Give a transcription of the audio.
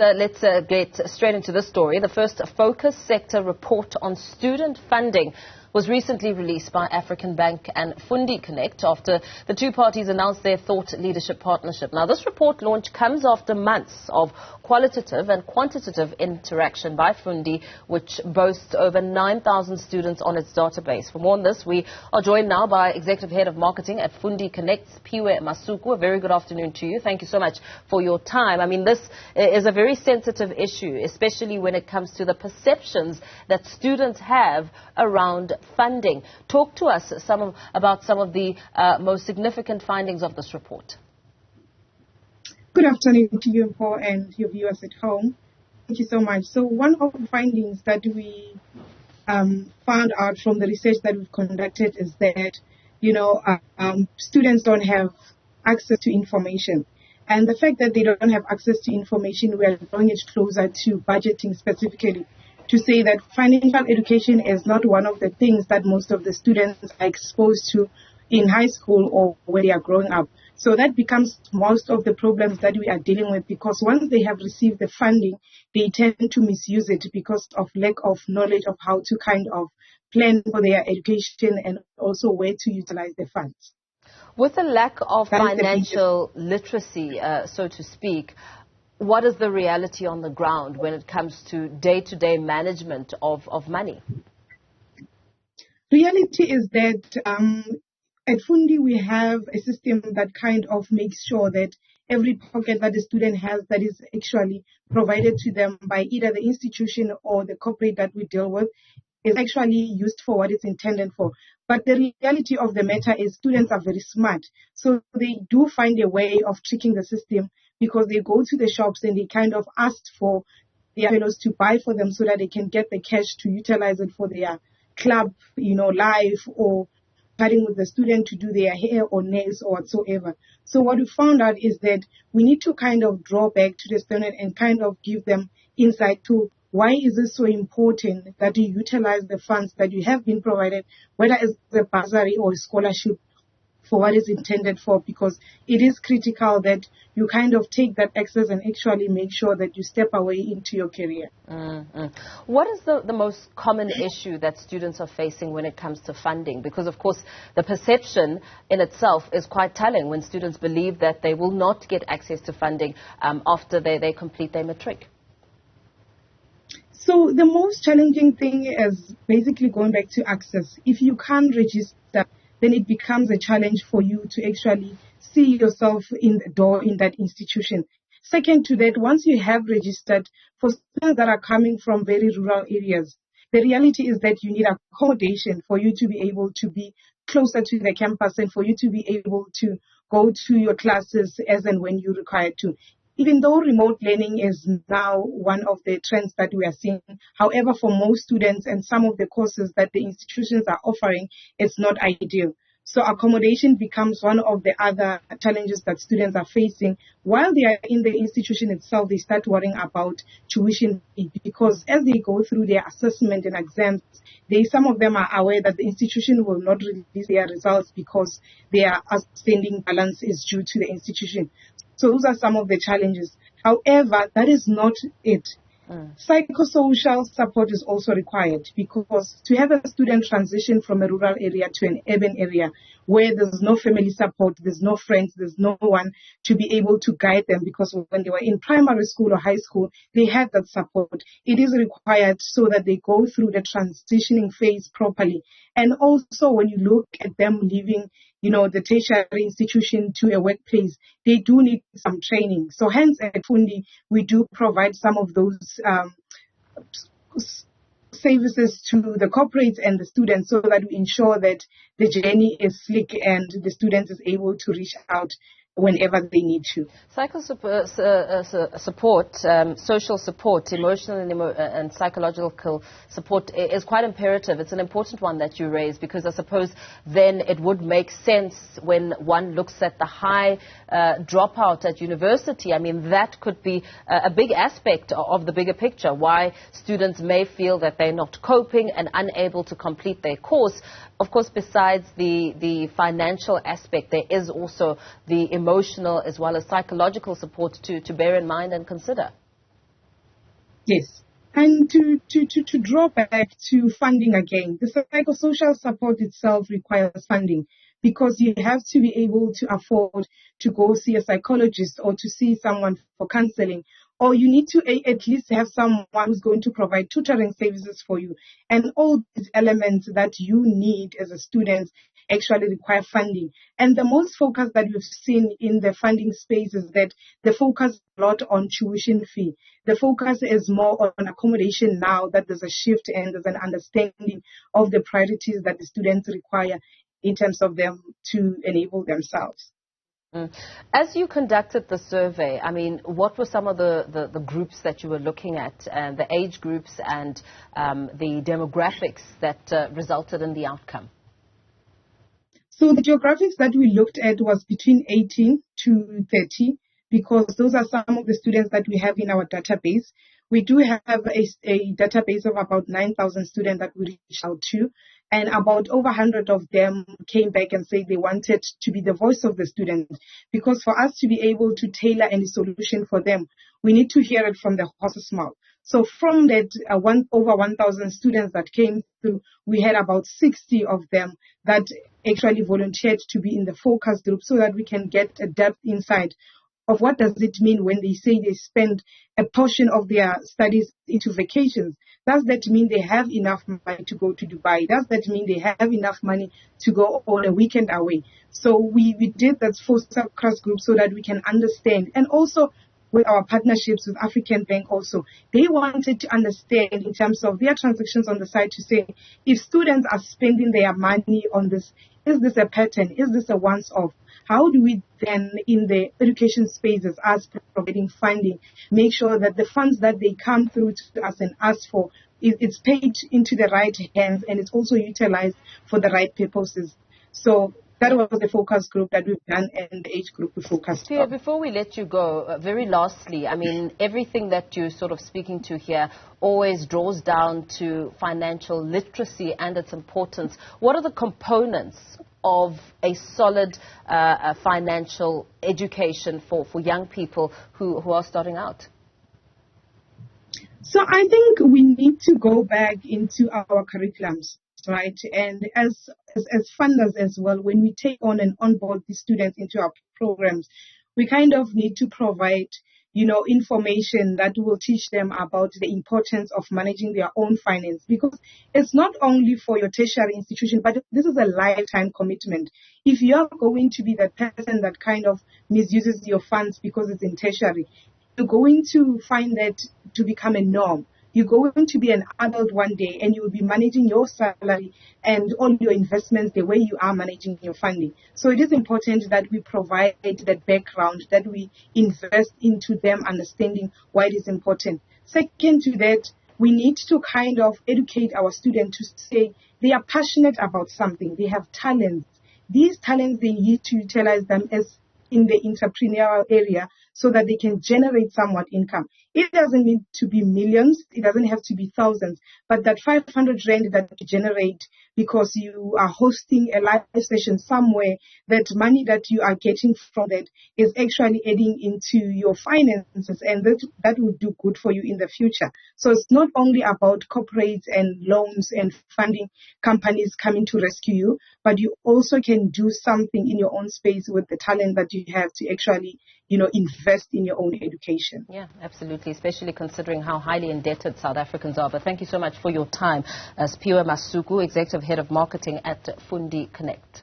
Let's get straight into this story. The first focus sector report on student funding was recently released by African Bank and FundiConnect after the two parties announced their thought leadership partnership. Now, this report launch comes after months of qualitative and quantitative interaction by Fundi, which boasts over 9,000 students on its database. For more on this, we are joined now by Executive Head of Marketing at FundiConnect, Sphiwe Masuku. A very good afternoon to you. Thank you so much for your time. I mean, this is a very sensitive issue, especially when it comes to the perceptions that students have around funding. Talk to us about some of the most significant findings of this report. Good afternoon to you, Paul, and your viewers at home. Thank you so much. So one of the findings that we found out from the research that we've conducted is that, students don't have access to information. And the fact that they don't have access to information, we are drawing it closer to budgeting specifically, to say that financial education is not one of the things that most of the students are exposed to in high school or when they are growing up. So that becomes most of the problems that we are dealing with, because once they have received the funding, they tend to misuse it because of lack of knowledge of how to kind of plan for their education and also where to utilize the funds. With a lack of financial literacy, so to speak, what is the reality on the ground when it comes to day-to-day management of money? Reality is that at Fundi we have a system that kind of makes sure that every pocket that the student has that is actually provided to them by either the institution or the corporate that we deal with is actually used for what it's intended for. But the reality of the matter is students are very smart. So they do find a way of tricking the system, because they go to the shops and they kind of ask for their fellows to buy for them so that they can get the cash to utilize it for their club, life, or partnering with the student to do their hair or nails or whatsoever. So what we found out is that we need to kind of draw back to the student and kind of give them insight to why is it so important that you utilize the funds that you have been provided, whether it's a bursary or a scholarship, for what is intended for, because it is critical that you kind of take that access and actually make sure that you step away into your career. What is the most common issue that students are facing when it comes to funding? Because, of course, the perception in itself is quite telling when students believe that they will not get access to funding after they complete their matric. So the most challenging thing is basically going back to access. If you can't register, then it becomes a challenge for you to actually see yourself in the door in that institution. Second to that, once you have registered, for students that are coming from very rural areas, the reality is that you need accommodation for you to be able to be closer to the campus and for you to be able to go to your classes as and when you're required to. Even though remote learning is now one of the trends that we are seeing, however, for most students and some of the courses that the institutions are offering, it's not ideal. So accommodation becomes one of the other challenges that students are facing. While they are in the institution itself, they start worrying about tuition, because as they go through their assessment and exams, some of them are aware that the institution will not release their results because their outstanding balance is due to the institution. So those are some of the challenges. However, that is not it. Psychosocial support is also required, because to have a student transition from a rural area to an urban area where there's no family support, there's no friends, there's no one to be able to guide them, because when they were in primary school or high school, they had that support. It is required so that they go through the transitioning phase properly. And also when you look at them leaving, the tertiary institution to a workplace, they do need some training. So hence at Fundi, we do provide some of those services to the corporates and the students so that we ensure that the journey is slick and the student is able to reach out whenever they need to. Support, social support, emotional and psychological support is quite imperative. It's an important one that you raise, because I suppose then it would make sense when one looks at the high dropout at university. I mean, that could be a big aspect of the bigger picture, why students may feel that they're not coping and unable to complete their course. Of course, besides the financial aspect, there is also the emotional as well as psychological support to bear in mind and consider. Yes. And to draw back to funding again, the psychosocial support itself requires funding because you have to be able to afford to go see a psychologist or to see someone for counseling, or you need to at least have someone who's going to provide tutoring services for you. And all these elements that you need as a student actually require funding. And the most focus that we've seen in the funding space is that the focus is a lot on tuition fee. The focus is more on accommodation now that there's a shift and there's an understanding of the priorities that the students require in terms of them to enable themselves. As you conducted the survey, I mean, what were some of the groups that you were looking at, the age groups and the demographics that resulted in the outcome? So the geographics that we looked at was between 18 to 30, because those are some of the students that we have in our database. We do have a database of about 9,000 students that we reached out to, and about over 100 of them came back and said they wanted to be the voice of the student, because for us to be able to tailor any solution for them, we need to hear it from the horse's mouth. So from that over 1,000 students that came through, we had about 60 of them that actually volunteered to be in the focus group so that we can get a depth insight of what does it mean when they say they spend a portion of their studies into vacations. Does that mean they have enough money to go to Dubai? Does that mean they have enough money to go on a weekend away? So we did that focus group so that we can understand. And also with our partnerships with African Bank also, they wanted to understand in terms of their transactions on the side to say, if students are spending their money on this, is this a pattern? Is this a once-off? How do we then, in the education spaces, as providing funding, make sure that the funds that they come through to us and ask for, it's paid into the right hands and it's also utilized for the right purposes? So that was the focus group that we've done and the age group we focused on. Before we let you go, very lastly, I mean, everything that you're sort of speaking to here always draws down to financial literacy and its importance. What are the components of a solid financial education for young people who are starting out? So I think we need to go back into our curriculums, right? And as funders as well, when we take on and onboard these students into our programs, we kind of need to provide, information that will teach them about the importance of managing their own finance, because it's not only for your tertiary institution, but this is a lifetime commitment. If you are going to be that person that kind of misuses your funds because it's in tertiary, you're going to find that to become a norm. You're going to be an adult one day and you will be managing your salary and all your investments the way you are managing your funding. So it is important that we provide that background, that we invest into them understanding why it is important. Second to that, we need to kind of educate our students to say they are passionate about something. They have talents. These talents, they need to utilize them as in the entrepreneurial area so that they can generate somewhat income. It doesn't need to be millions. It doesn't have to be thousands. But that 500 rand that you generate because you are hosting a live session somewhere, that money that you are getting from that is actually adding into your finances, and that will do good for you in the future. So it's not only about corporates and loans and funding companies coming to rescue you, but you also can do something in your own space with the talent that you have to actually, invest in your own education. Yeah, absolutely, especially considering how highly indebted South Africans are. But thank you so much for your time. Sphiwe Masuku, Executive Head of Marketing at FundiConnect.